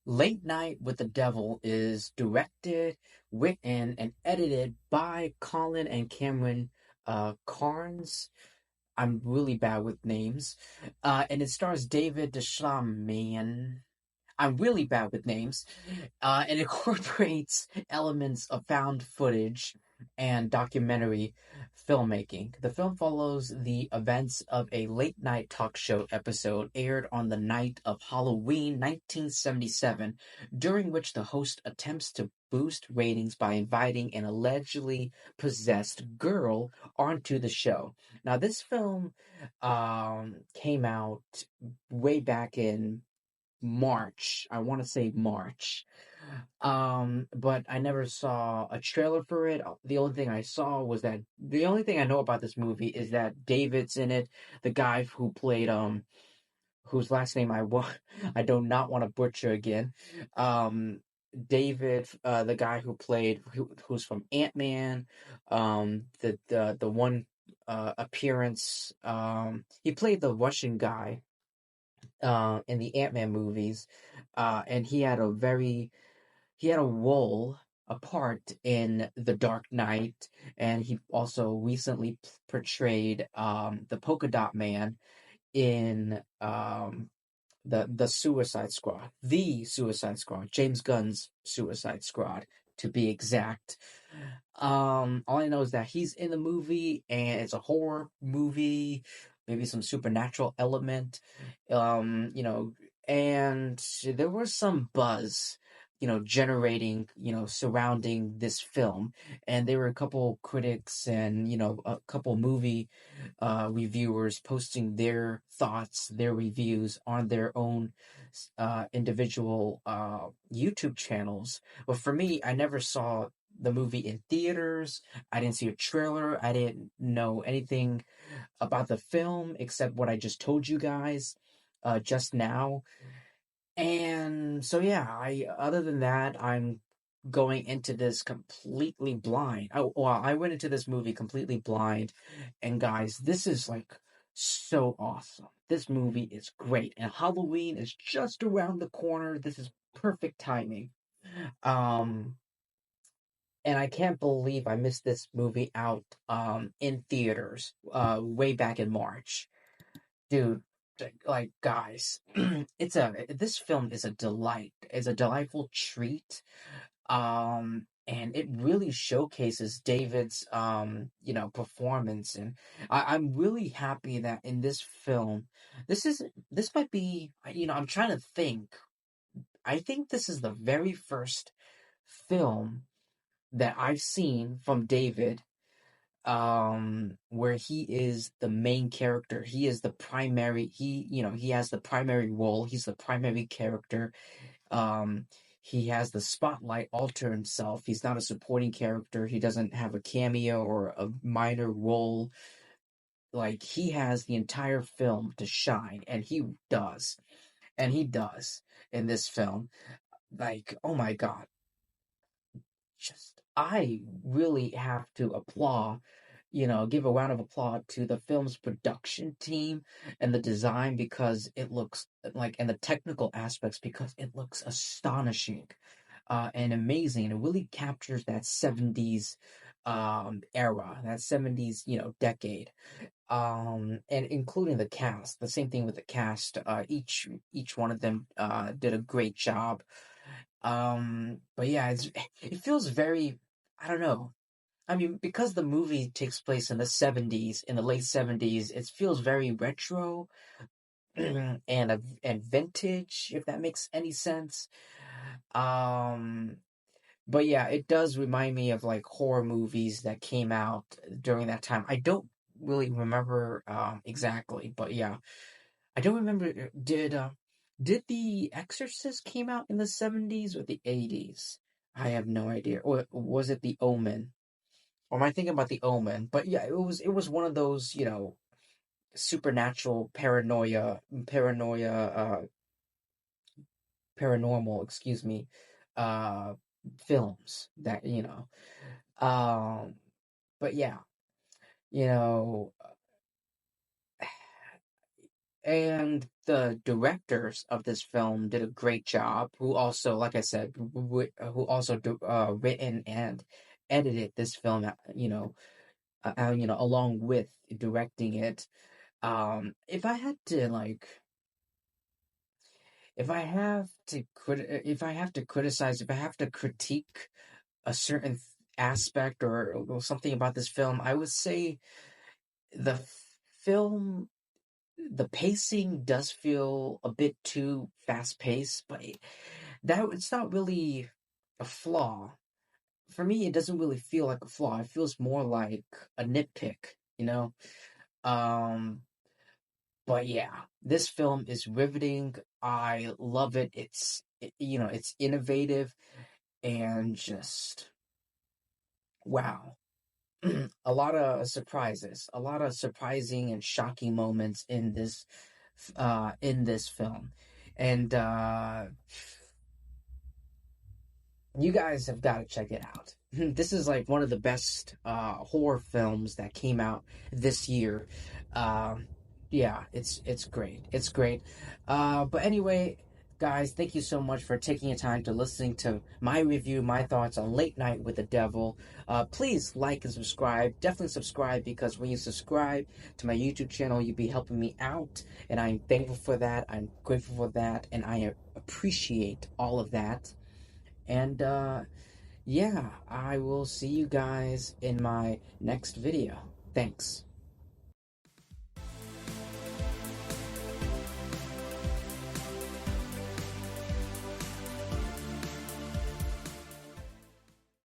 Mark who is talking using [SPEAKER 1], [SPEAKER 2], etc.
[SPEAKER 1] Late Night with the Devil is directed, written, and edited by Colin and Cameron Carnes. I'm really bad with names. And it stars David Duchovny. I'm really bad with names. It incorporates elements of found footage and documentary filmmaking. The film follows the events of a late night talk show episode aired on the night of Halloween 1977, during which the host attempts to boost ratings by inviting an allegedly possessed girl onto the show. Now, this film came out way back in March. I want to say March. But I never saw a trailer for it. The only thing I saw was that the only thing I know about this movie is that David's in it, the guy who played whose last name I do not want to butcher again. Um David, the guy who's from Ant-Man, the one appearance, he played the Russian guy in the Ant-Man movies, and he had a role, a part in The Dark Knight, and he also recently portrayed the Polka Dot Man in the Suicide Squad, James Gunn's Suicide Squad, to be exact. All I know is that he's in the movie, and it's a horror movie, maybe some supernatural element, you know, and there was some buzz, generating, surrounding this film, and there were a couple critics and a couple movie reviewers posting their thoughts, their reviews on their own individual YouTube channels. But for me, I never saw the movie in theaters. I didn't see a trailer. I didn't know anything about the film except what I just told you guys just now. And so yeah, I other than that, I'm going into this completely blind. I went into this movie completely blind, and guys, this is like so awesome. This movie is great, and Halloween is just around the corner. This is perfect timing. Um, and I can't believe I missed this movie out in theaters way back in March. Dude, like guys, this film is a delight. It's a delightful treat. And it really showcases David's performance, and I'm really happy that in this film, this might be, I'm trying to think. I think this is the very first film that I've seen from David, where he is the main character. He is the primary, he has the primary role. He's the primary character. um he has the spotlight all to himself. He's not a supporting character. He doesn't have a cameo or a minor role. Like, he has the entire film to shine, and he does in this film. Like, oh my god, just I really have to applaud, give a round of applause to the film's production team and the design, because it looks like, and the technical aspects, because it looks astonishing and amazing. It really captures that 70s era, that 70s, decade. And including the cast, the same thing with the cast. Each one of them did a great job. But yeah, it feels very, I don't know. I mean, because the movie takes place in the 70s, in the late 70s, it feels very retro and vintage, if that makes any sense. Um, but yeah, it does remind me of like horror movies that came out during that time. I don't really remember exactly, but yeah, I don't remember. Did The Exorcist came out in the 70s or the 80s? I have no idea. Or was it The Omen? Or am I thinking about The Omen? But yeah, it was one of those, supernatural paranormal, excuse me, uh films that, um but yeah, you know And the directors of this film did a great job. Who also, like I said, who also written and edited this film. Along with directing it. If I had to like, if I have to criticize, if I have to critique a certain aspect or something about this film, I would say the film, the pacing does feel a bit too fast paced, but that it's not really a flaw. For me, it doesn't really feel like a flaw. It feels more like a nitpick, you know? Um, but yeah, this film is riveting. I love it. It's innovative and just wow. A lot of surprises, a lot of surprising and shocking moments in this film. And you guys have got to check it out. This is like one of the best horror films that came out this year. Um, yeah, it's great. It's great. But anyway, guys, thank you so much for taking your time to listening to my review, my thoughts on Late Night with the Devil. Please like and subscribe. Definitely subscribe, because when you subscribe to my YouTube channel, you'll be helping me out, and I'm thankful for that. I'm grateful for that, and I appreciate all of that. And yeah, I will see you guys in my next video. Thanks.